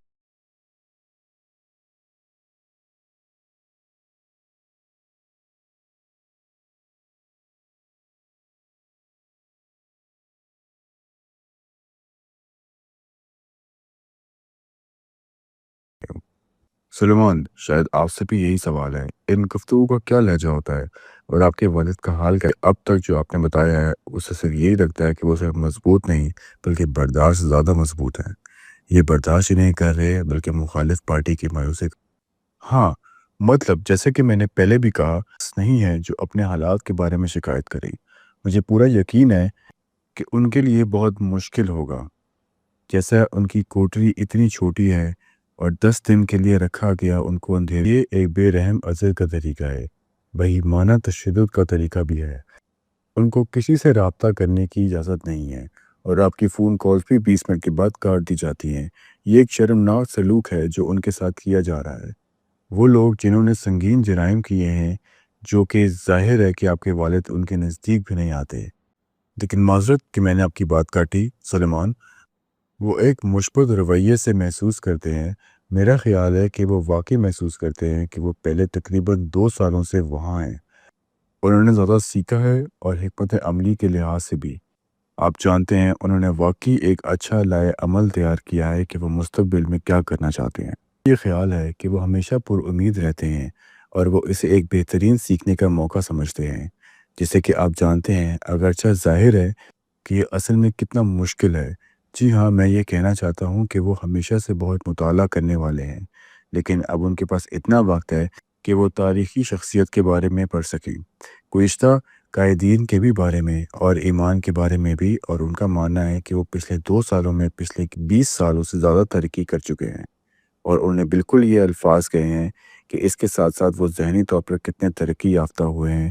سلیمان، شاید آپ سے بھی یہی سوال ہے، ان گفتگو کا کیا لہجہ ہوتا ہے اور آپ کے والد کا حال کیا؟ اب تک جو آپ نے بتایا ہے اسے صرف یہی لگتا ہے کہ وہ صرف مضبوط نہیں بلکہ برداشت زیادہ مضبوط ہے۔ یہ برداشت ہی نہیں کر رہے بلکہ مخالف پارٹی کی مایوسی۔ ہاں، مطلب جیسے کہ میں نے پہلے بھی کہا، نہیں ہے جو اپنے حالات کے بارے میں شکایت کرے۔ مجھے پورا یقین ہے کہ ان کے لیے بہت مشکل ہوگا، جیسا ان کی کوٹری اتنی چھوٹی ہے اور 10 دن کے لیے رکھا گیا ان کو اندھیرے۔ یہ ایک بے رحم عزت کا طریقہ ہے، بہیمانہ تشدد کا طریقہ بھی ہے۔ ان کو کسی سے رابطہ کرنے کی اجازت نہیں ہے اور آپ کی فون کالز بھی 20 منٹ کے بعد کاٹ دی جاتی ہیں۔ یہ ایک شرمناک سلوک ہے جو ان کے ساتھ کیا جا رہا ہے۔ وہ لوگ جنہوں نے سنگین جرائم کیے ہیں، جو کہ ظاہر ہے کہ آپ کے والد ان کے نزدیک بھی نہیں آتے۔ لیکن معذرت کہ میں نے آپ کی بات کاٹی سلیمان، وہ ایک مثبت رویے سے محسوس کرتے ہیں۔ میرا خیال ہے کہ وہ واقعی محسوس کرتے ہیں کہ وہ پہلے تقریباً 2 سالوں سے وہاں ہیں۔ انہوں نے زیادہ سیکھا ہے اور حکمت عملی کے لحاظ سے بھی۔ آپ جانتے ہیں انہوں نے واقعی ایک اچھا لائے عمل تیار کیا ہے کہ وہ مستقبل میں کیا کرنا چاہتے ہیں۔ یہ خیال ہے کہ وہ ہمیشہ پر امید رہتے ہیں اور وہ اسے ایک بہترین سیکھنے کا موقع سمجھتے ہیں، جسے کہ آپ جانتے ہیں اگرچہ ظاہر ہے کہ یہ اصل میں کتنا مشکل ہے۔ جی ہاں، میں یہ کہنا چاہتا ہوں کہ وہ ہمیشہ سے بہت مطالعہ کرنے والے ہیں، لیکن اب ان کے پاس اتنا وقت ہے کہ وہ تاریخی شخصیت کے بارے میں پڑھ سکیں، گزشتہ قائدین کے بھی بارے میں اور ایمان کے بارے میں بھی، اور ان کا ماننا ہے کہ وہ پچھلے 2 سالوں میں پچھلے 20 سالوں سے زیادہ ترقی کر چکے ہیں، اور انہوں نے بالکل یہ الفاظ کہے ہیں کہ اس کے ساتھ ساتھ وہ ذہنی طور پر کتنے ترقی یافتہ ہوئے ہیں،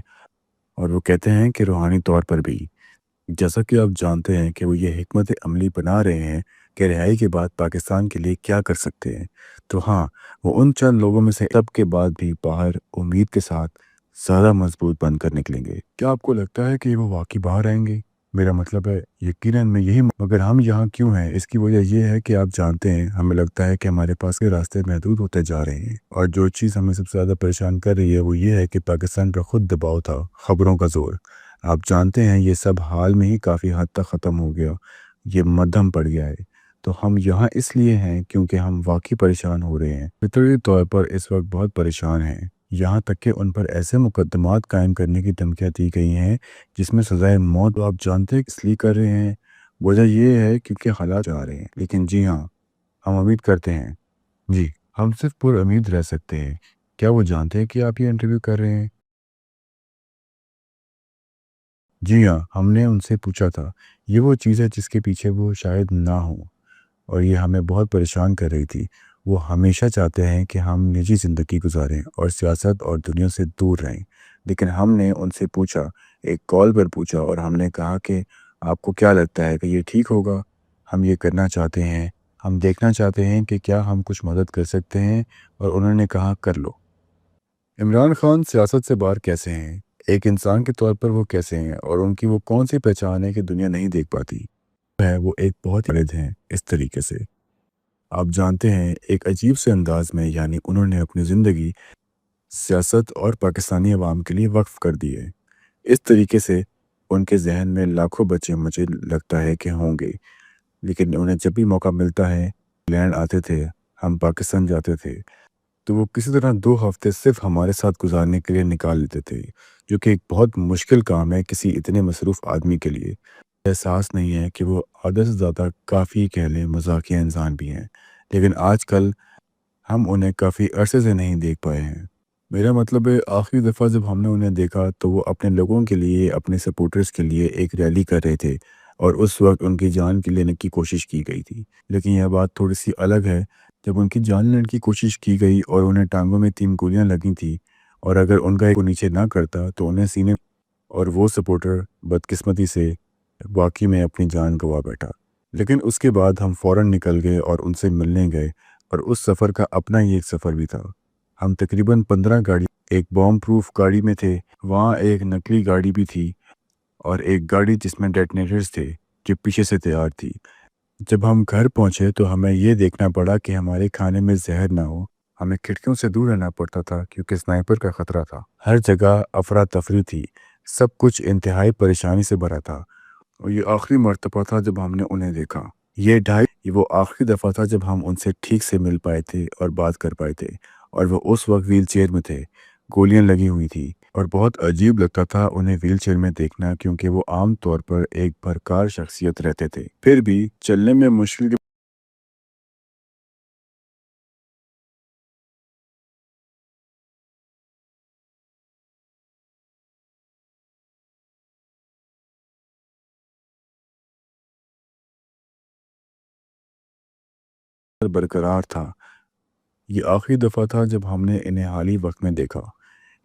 اور وہ کہتے ہیں کہ روحانی طور پر بھی۔ جیسا کہ آپ جانتے ہیں کہ وہ یہ حکمت عملی بنا رہے ہیں کہ رہائی کے بعد پاکستان کے لیے کیا کر سکتے ہیں۔ تو ہاں، وہ ان چند لوگوں میں سے سب کے بعد بھی باہر امید کے ساتھ زیادہ مضبوط بن کر نکلیں گے۔ کیا آپ کو لگتا ہے کہ وہ واقعی باہر آئیں گے؟ میرا مطلب ہے یقیناً میں یہی، مگر ہم یہاں کیوں ہیں؟ اس کی وجہ یہ ہے کہ آپ جانتے ہیں ہمیں لگتا ہے کہ ہمارے پاس کے راستے محدود ہوتے جا رہے ہیں، اور جو چیز ہمیں سب سے زیادہ پریشان کر رہی ہے وہ یہ ہے کہ پاکستان پر خود دباؤ تھا، خبروں کا زور۔ آپ جانتے ہیں یہ سب حال میں ہی کافی حد تک ختم ہو گیا، یہ مدھم پڑ گیا ہے۔ تو ہم یہاں اس لیے ہیں کیونکہ ہم واقعی پریشان ہو رہے ہیں، فطری طور پر اس وقت بہت پریشان ہیں، یہاں تک کہ ان پر ایسے مقدمات قائم کرنے کی دھمکیاں دی گئی ہیں جس میں سزائے موت آپ جانتے ہیں اس لیے کر رہے ہیں۔ وجہ یہ ہے کیونکہ حالات آ رہے ہیں، لیکن جی ہاں، ہم امید کرتے ہیں، جی ہم صرف پر امید رہ سکتے ہیں۔ کیا وہ جانتے ہیں کہ آپ یہ انٹرویو کر رہے ہیں؟ جی ہاں، ہم نے ان سے پوچھا تھا۔ یہ وہ چیز ہے جس کے پیچھے وہ شاید نہ ہوں، اور یہ ہمیں بہت پریشان کر رہی تھی۔ وہ ہمیشہ چاہتے ہیں کہ ہم نجی زندگی گزاریں اور سیاست اور دنیا سے دور رہیں، لیکن ہم نے ان سے پوچھا، ایک کال پر پوچھا، اور ہم نے کہا کہ آپ کو کیا لگتا ہے کہ یہ ٹھیک ہوگا؟ ہم یہ کرنا چاہتے ہیں، ہم دیکھنا چاہتے ہیں کہ کیا ہم کچھ مدد کر سکتے ہیں، اور انہوں نے کہا کر لو۔ عمران خان سیاست سے باہر کیسے ہیں؟ ایک انسان کے طور پر وہ کیسے ہیں، اور ان کی وہ کون سی پہچان ہے کہ دنیا نہیں دیکھ پاتی ہے؟ وہ ایک بہت والد ہیں اس طریقے سے۔ آپ جانتے ہیں، ایک عجیب سے انداز میں، یعنی انہوں نے اپنی زندگی سیاست اور پاکستانی عوام کے لیے وقف کر دی ہے۔ اس طریقے سے ان کے ذہن میں لاکھوں بچے مجھے لگتا ہے کہ ہوں گے، لیکن انہیں جب بھی موقع ملتا ہے، انگلینڈ آتے تھے، ہم پاکستان جاتے تھے، تو وہ کسی طرح 2 ہفتے صرف ہمارے ساتھ گزارنے کے لیے نکال لیتے تھے، جو کہ ایک بہت مشکل کام ہے کسی اتنے مصروف آدمی کے لیے۔ احساس نہیں ہے کہ وہ آدھے سے زیادہ کافی کہہ لیں مزاحیہ انسان بھی ہیں، لیکن آج کل ہم انہیں کافی عرصے سے نہیں دیکھ پائے ہیں۔ میرا مطلب ہے، آخری دفعہ جب ہم نے انہیں دیکھا تو وہ اپنے لوگوں کے لیے، اپنے سپورٹرز کے لیے ایک ریلی کر رہے تھے، اور اس وقت ان کی جان کی لینے کی کوشش کی گئی تھی۔ لیکن یہ بات تھوڑی سی الگ ہے، جب ان کی جان لینے کی کوشش کی گئی اور انہیں ٹانگوں میں 3 گولیاں لگی تھیں، اور اگر ان کا ایک نیچے نہ کرتا تو انہیں سینے، اور وہ سپورٹر بدقسمتی سے واقعی میں اپنی جان گنوا بیٹھا۔ لیکن اس کے بعد ہم فوراً نکل گئے اور ان سے ملنے گئے، اور اس سفر کا اپنا ہی ایک سفر بھی تھا۔ ہم تقریباً 15 گاڑی، ایک بام پروف گاڑی میں تھے، وہاں ایک نقلی گاڑی بھی تھی، اور ایک گاڑی جس میں ڈیٹنیٹرز تھے جو پیچھے سے تیار تھی۔ جب ہم گھر پہنچے تو ہمیں یہ دیکھنا پڑا کہ ہمارے کھانے میں زہر نہ ہو۔ ہمیں کھڑکیوں سے دور رہنا پڑتا تھا کیونکہ سنائپر کا خطرہ تھا۔ ہر جگہ افراتفری تھی، سب کچھ انتہائی پریشانی سے بھرا تھا، اور یہ آخری مرتبہ تھا جب ہم نے انہیں دیکھا۔ یہ وہ آخری دفعہ تھا جب ہم ان سے ٹھیک سے مل پائے تھے اور بات کر پائے تھے، اور وہ اس وقت ویل چیئر میں تھے، گولیاں لگی ہوئی تھی، اور بہت عجیب لگتا تھا انہیں ویل چیئر میں دیکھنا، کیونکہ وہ عام طور پر ایک بھرکار شخصیت رہتے تھے، پھر بھی چلنے میں مشکل برقرار تھا۔ یہ آخری دفعہ تھا جب ہم نے انہیں حالی وقت میں دیکھا۔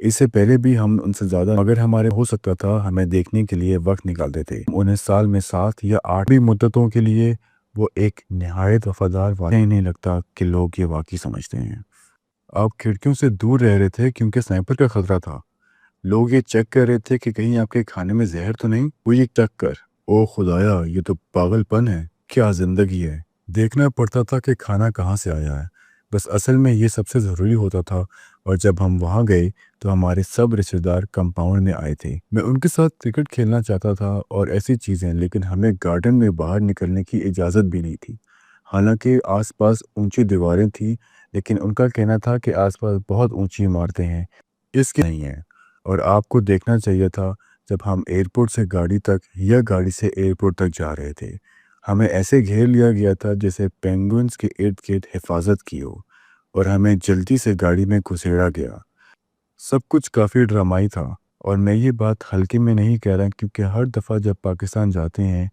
اس سے پہلے بھی ہم ان سے زیادہ، اگر ہمارے ہو سکتا تھا، ہمیں دیکھنے کے لیے وقت نکالتے تھے۔ انہیں سال میں 7 یا 8 بھی مدتوں کے لیے، وہ ایک نہایت وفادار واقعی نہیں لگتا کہ لوگ یہ واقعی سمجھتے ہیں۔ آپ کھڑکیوں سے دور رہ رہے تھے کیونکہ سنائپر کا خطرہ تھا۔ لوگ یہ چیک کر رہے تھے کہ کہیں آپ کے کھانے میں زہر تو نہیں۔ وہ یہ چیک کر، او خدایا، یہ تو پاگل پن ہے، کیا زندگی ہے۔ دیکھنا پڑتا تھا کہ کھانا کہاں سے آیا ہے، بس اصل میں یہ سب سے ضروری ہوتا تھا۔ اور جب ہم وہاں گئے تو ہمارے سب رشتہ دار کمپاؤنڈ میں آئے تھے۔ میں ان کے ساتھ کرکٹ کھیلنا چاہتا تھا اور ایسی چیزیں، لیکن ہمیں گارڈن میں باہر نکلنے کی اجازت بھی نہیں تھی۔ حالانکہ آس پاس اونچی دیواریں تھیں، لیکن ان کا کہنا تھا کہ آس پاس بہت اونچی عمارتیں ہیں، اس کے نہیں ہیں، اور آپ کو دیکھنا چاہیے تھا۔ جب ہم ایئرپورٹ سے گاڑی تک یا گاڑی سے ایئرپورٹ تک جا رہے تھے، ہمیں ایسے گھیر لیا گیا تھا جیسے پینگوئنز کے ارد گرد حفاظت کی ہو، اور ہمیں جلدی سے گاڑی میں گھسیڑا گیا۔ سب کچھ کافی ڈرامائی تھا، اور میں یہ بات ہلکے میں نہیں کہہ رہا، کیونکہ ہر دفعہ جب پاکستان جاتے ہیں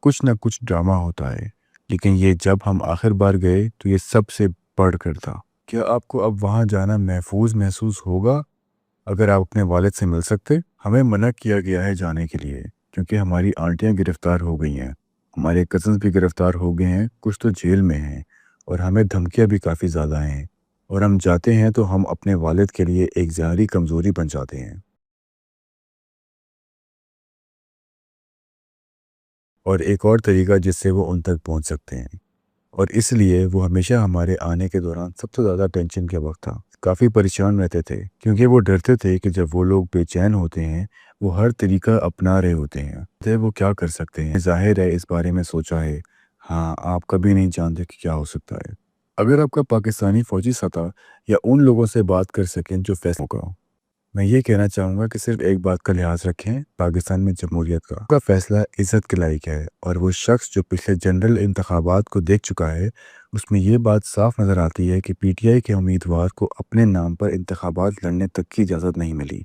کچھ نہ کچھ ڈرامہ ہوتا ہے، لیکن یہ جب ہم آخر بار گئے تو یہ سب سے بڑھ کر تھا۔ کیا آپ کو اب وہاں جانا محفوظ محسوس ہوگا اگر آپ اپنے والد سے مل سکتے؟ ہمیں منع کیا گیا ہے جانے کے لیے، کیونکہ ہماری آنٹیاں گرفتار ہو گئی ہیں، ہمارے کزنز بھی گرفتار ہو گئے ہیں، کچھ تو جیل میں ہیں، اور ہمیں دھمکیاں بھی کافی زیادہ ہیں، اور ہم جاتے ہیں تو ہم اپنے والد کے لیے ایک ظاہری کمزوری بن جاتے ہیں، اور ایک اور طریقہ جس سے وہ ان تک پہنچ سکتے ہیں، اور اس لیے وہ ہمیشہ ہمارے آنے کے دوران سب سے زیادہ ٹینشن کا وقت تھا۔ کافی پریشان رہتے تھے کیونکہ وہ ڈرتے تھے کہ جب وہ لوگ بے چین ہوتے ہیں، وہ ہر طریقہ اپنا رہے ہوتے ہیں، وہ کیا کر سکتے ہیں۔ ظاہر ہے اس بارے میں سوچا ہے، ہاں، آپ کبھی نہیں جانتے کہ کیا ہو سکتا ہے۔ اگر آپ کا پاکستانی فوجی ساتھ یا ان لوگوں سے بات کر سکیں جو فیصلہ ہوگا، میں یہ کہنا چاہوں گا کہ صرف ایک بات کا لحاظ رکھیں، پاکستان میں جمہوریت کا فیصلہ عزت کے لائق ہے، اور وہ شخص جو پچھلے جنرل انتخابات کو دیکھ چکا ہے اس میں یہ بات صاف نظر آتی ہے کہ پی ٹی آئی کے امیدوار کو اپنے نام پر انتخابات لڑنے تک کی اجازت نہیں ملی۔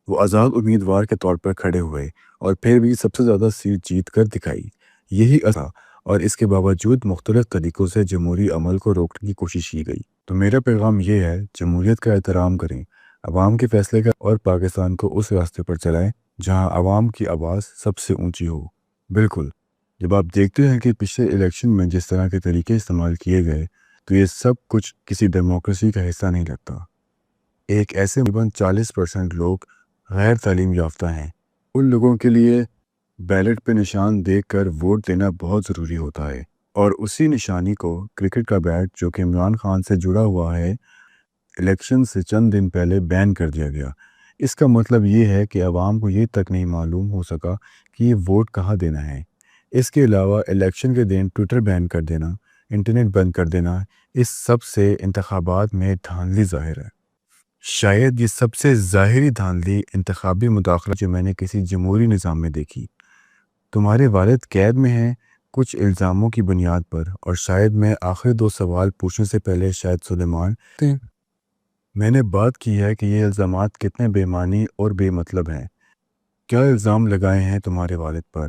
وہ آزاد امیدوار کے طور پر کھڑے ہوئے اور پھر بھی سب سے زیادہ سیٹ جیت کر دکھائی۔ یہی تھا، اور اس کے باوجود مختلف طریقوں سے جمہوری عمل کو روکنے کی کوشش کی گئی۔ تو میرا پیغام یہ ہے، جمہوریت کا احترام کریں، عوام کے فیصلے کا، اور پاکستان کو اس راستے پر چلائیں جہاں عوام کی آواز سب سے اونچی ہو۔ بالکل، جب آپ دیکھتے ہیں کہ پچھلے الیکشن میں جس طرح کے طریقے استعمال کیے گئے تو یہ سب کچھ کسی ڈیموکریسی کا حصہ نہیں لگتا۔ ایک ایسے تقریباً 40% لوگ غیر تعلیم یافتہ ہیں۔ ان لوگوں کے لیے بیلٹ پہ نشان دیکھ کر ووٹ دینا بہت ضروری ہوتا ہے، اور اسی نشانی کو کرکٹ کا بیٹ جو کہ عمران خان سے جڑا ہوا ہے الیکشن سے چند دن پہلے بین کر دیا گیا۔ اس کا مطلب یہ ہے کہ عوام کو یہ تک نہیں معلوم ہو سکا کہ یہ ووٹ کہاں دینا ہے۔ اس کے علاوہ الیکشن کے دن ٹویٹر بین کر دینا، انٹرنیٹ بند کر دینا، اس سب سے انتخابات میں دھاندلی ظاہر ہے۔ شاید یہ سب سے ظاہری دھاندلی انتخابی مداخلت جو میں نے کسی جمہوری نظام میں دیکھی۔ تمہارے والد قید میں ہیں کچھ الزاموں کی بنیاد پر، اور شاید میں آخری 2 سوال پوچھنے سے پہلے شاید سلیمان میں نے بات کی ہے کہ یہ الزامات کتنے بے معنی اور بے مطلب ہیں۔ کیا الزام لگائے ہیں تمہارے والد پر؟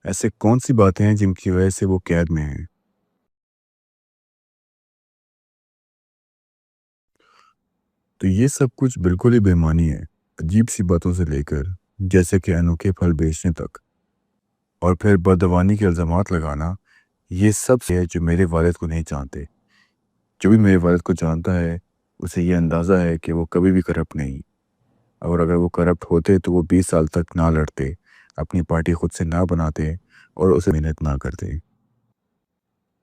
ایسے کون سی باتیں ہیں جن کی وجہ سے وہ قید میں ہیں؟ تو یہ سب کچھ بالکل ہی بے معنی ہے، عجیب سی باتوں سے لے کر جیسے کہ انوکھے پھل بیچنے تک، اور پھر بدعنوانی کے الزامات لگانا۔ یہ سب سے ہے جو میرے والد کو نہیں جانتے۔ جو بھی میرے والد کو جانتا ہے اسے یہ اندازہ ہے کہ وہ کبھی بھی کرپٹ نہیں، اور اگر وہ کرپٹ ہوتے تو وہ 20 سال تک نہ لڑتے، اپنی پارٹی خود سے نہ بناتے اور اسے محنت نہ کرتے۔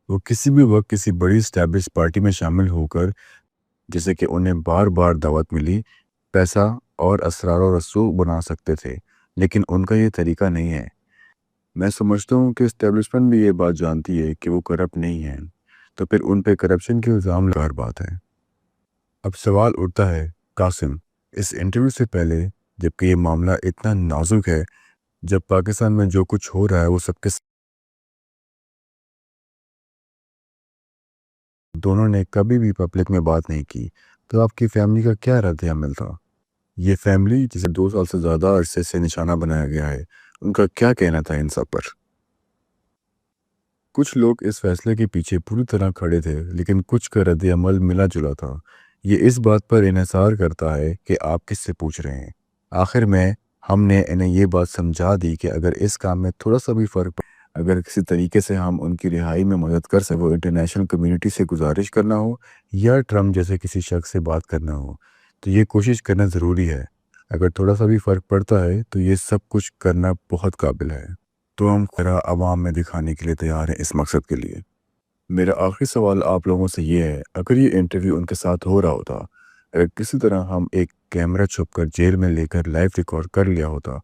وہ کسی بھی وقت کسی بڑی اسٹیبلش پارٹی میں شامل ہو کر، جیسے کہ انہیں بار بار دعوت ملی، پیسہ اور اسرار و رسوخ بنا سکتے تھے، لیکن ان کا یہ طریقہ نہیں ہے۔ میں سمجھتا ہوں کہ اسٹیبلشمنٹ بھی یہ بات جانتی ہے کہ وہ کرپٹ نہیں ہے، تو پھر ان پہ کرپشن کے الزام لگار بات ہے۔ اب سوال اٹھتا ہے، قاسم، اس انٹرویو سے پہلے، جبکہ یہ معاملہ اتنا نازک ہے، جب پاکستان میں جو کچھ ہو رہا ہے وہ سب کے دونوں نے کبھی بھی پبلک میں بات نہیں کی، تو آپ کی فیملی کا کیا رد عمل تھا؟ یہ فیملی جسے 2 سال سے زیادہ عرصے سے نشانہ بنایا گیا ہے، ان کا کیا کہنا تھا ان سب پر؟ کچھ لوگ اس فیصلے کے پیچھے پوری طرح کھڑے تھے، لیکن کچھ کا رد عمل ملا جلا تھا۔ یہ اس بات پر انحصار کرتا ہے کہ آپ کس سے پوچھ رہے ہیں۔ آخر میں ہم نے انہیں یہ بات سمجھا دی کہ اگر اس کام میں تھوڑا سا بھی فرق اگر کسی طریقے سے ہم ان کی رہائی میں مدد کر سکیں، وہ انٹرنیشنل کمیونٹی سے گزارش کرنا ہو یا ٹرمپ جیسے کسی شخص سے بات کرنا ہو، تو یہ کوشش کرنا ضروری ہے۔ اگر تھوڑا سا بھی فرق پڑتا ہے تو یہ سب کچھ کرنا بہت قابل ہے۔ تو ہم خیرہ عوام میں دکھانے کے لیے تیار ہیں اس مقصد کے لیے۔ میرا آخری سوال آپ لوگوں سے یہ ہے، اگر یہ انٹرویو ان کے ساتھ ہو رہا ہوتا، اگر کسی طرح ہم ایک کیمرہ چھپ کر جیل میں لے کر لائیو ریکارڈ کر لیا ہوتا،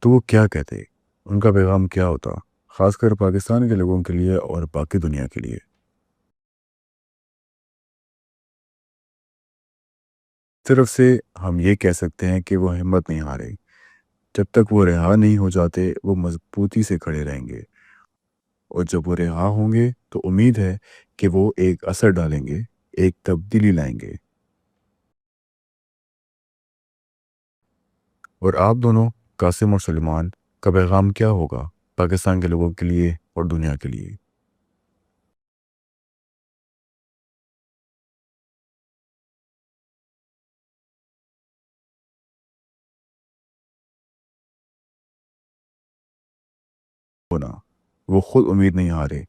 تو وہ کیا کہتے؟ ان کا پیغام کیا ہوتا، خاص کر پاکستان کے لوگوں کے لیے اور باقی دنیا کے لیے؟ طرف سے ہم یہ کہہ سکتے ہیں کہ وہ ہمت نہیں ہارے۔ جب تک وہ رہا نہیں ہو جاتے وہ مضبوطی سے کھڑے رہیں گے، اور جب وہ رہا ہوں گے تو امید ہے کہ وہ ایک اثر ڈالیں گے، ایک تبدیلی لائیں گے۔ اور آپ دونوں، قاسم اور سلیمان، کا پیغام کیا ہوگا پاکستان کے لوگوں کے لیے اور دنیا کے لیے؟ ہونا، وہ خود امید نہیں ہارے،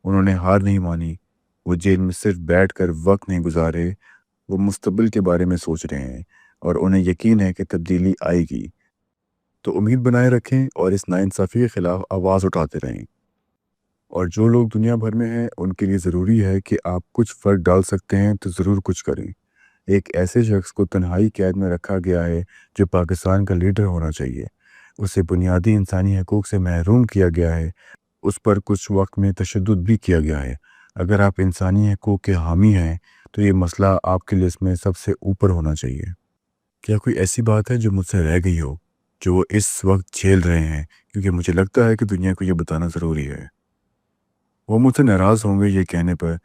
انہوں نے ہار نہیں مانی، وہ جیل میں صرف بیٹھ کر وقت نہیں گزارے، وہ مستقبل کے بارے میں سوچ رہے ہیں، اور انہیں یقین ہے کہ تبدیلی آئے گی۔ تو امید بنائے رکھیں اور اس ناانصافی کے خلاف آواز اٹھاتے رہیں۔ اور جو لوگ دنیا بھر میں ہیں ان کے لیے ضروری ہے کہ آپ کچھ فرق ڈال سکتے ہیں تو ضرور کچھ کریں۔ ایک ایسے شخص کو تنہائی قید میں رکھا گیا ہے جو پاکستان کا لیڈر ہونا چاہیے، اسے بنیادی انسانی حقوق سے محروم کیا گیا ہے، اس پر کچھ وقت میں تشدد بھی کیا گیا ہے۔ اگر آپ انسانی حقوق کے حامی ہیں تو یہ مسئلہ آپ کی لسٹ میں سب سے اوپر ہونا چاہیے۔ کیا کوئی ایسی بات ہے جو مجھ سے رہ گئی ہو جو وہ اس وقت جھیل رہے ہیں؟ کیونکہ مجھے لگتا ہے کہ دنیا کو یہ بتانا ضروری ہے۔ وہ مجھ سے ناراض ہوں گے یہ کہنے پر،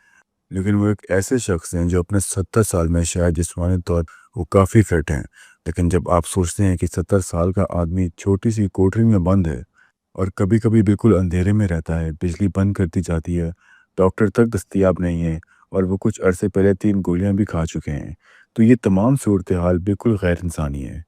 لیکن وہ ایک ایسے شخص ہیں جو اپنے 70 سال میں شاید جسمانی طور وہ کافی فٹ ہیں، لیکن جب آپ سوچتے ہیں کہ 70 سال کا آدمی چھوٹی سی کوٹری میں بند ہے اور کبھی کبھی بالکل اندھیرے میں رہتا ہے، بجلی بند کرتی جاتی ہے، ڈاکٹر تک دستیاب نہیں ہے، اور وہ کچھ عرصے پہلے 3 گولیاں بھی کھا چکے ہیں، تو یہ تمام صورتحال بالکل غیر انسانی ہے۔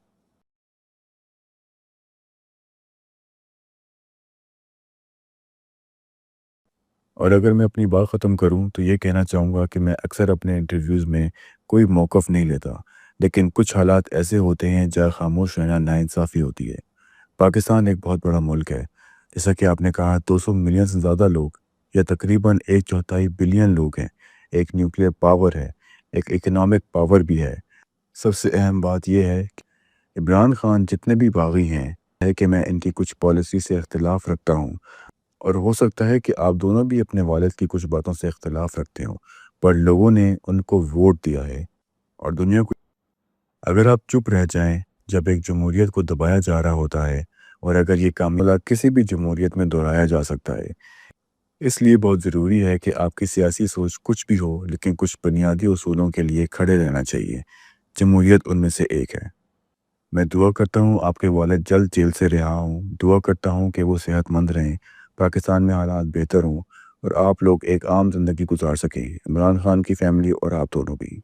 اور اگر میں اپنی بات ختم کروں تو یہ کہنا چاہوں گا کہ میں اکثر اپنے انٹرویوز میں کوئی موقف نہیں لیتا، لیکن کچھ حالات ایسے ہوتے ہیں جہاں خاموش رہنا ناانصافی ہوتی ہے۔ پاکستان ایک بہت بڑا ملک ہے، جیسا کہ آپ نے کہا 200 ملین سے زیادہ لوگ، یا تقریباً 1/4 بلین لوگ ہیں، ایک نیوکلیر پاور ہے، ایک اکنامک پاور بھی ہے۔ سب سے اہم بات یہ ہے کہ عمران خان جتنے بھی باغی ہیں ہے کہ میں ان کی کچھ پالیسی سے اختلاف رکھتا ہوں، اور ہو سکتا ہے کہ آپ دونوں بھی اپنے والد کی کچھ باتوں سے اختلاف رکھتے ہوں، پر لوگوں نے ان کو ووٹ دیا ہے اور دنیا کو۔ اگر آپ چپ رہ جائیں جب ایک جمہوریت کو دبایا جا رہا ہوتا ہے، اور اگر یہ کاملہ کسی بھی جمہوریت میں دہرایا جا سکتا ہے، اس لیے بہت ضروری ہے کہ آپ کی سیاسی سوچ کچھ بھی ہو، لیکن کچھ بنیادی اصولوں کے لیے کھڑے رہنا چاہیے۔ جمہوریت ان میں سے ایک ہے۔ میں دعا کرتا ہوں آپ کے والد جلد جیل سے رہا ہوں، دعا کرتا ہوں کہ وہ صحت مند رہیں، پاکستان میں حالات بہتر ہوں، اور آپ لوگ ایک عام زندگی گزار سکیں، عمران خان کی فیملی اور آپ دونوں بھی۔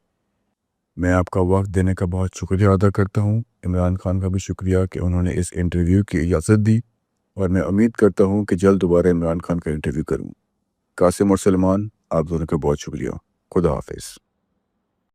میں آپ کا وقت دینے کا بہت شکریہ ادا کرتا ہوں۔ عمران خان کا بھی شکریہ کہ انہوں نے اس انٹرویو کی اجازت دی، اور میں امید کرتا ہوں کہ جلد دوبارہ عمران خان کا انٹرویو کروں۔ قاسم اور سلمان، آپ دونوں کا بہت شکریہ۔ خدا حافظ۔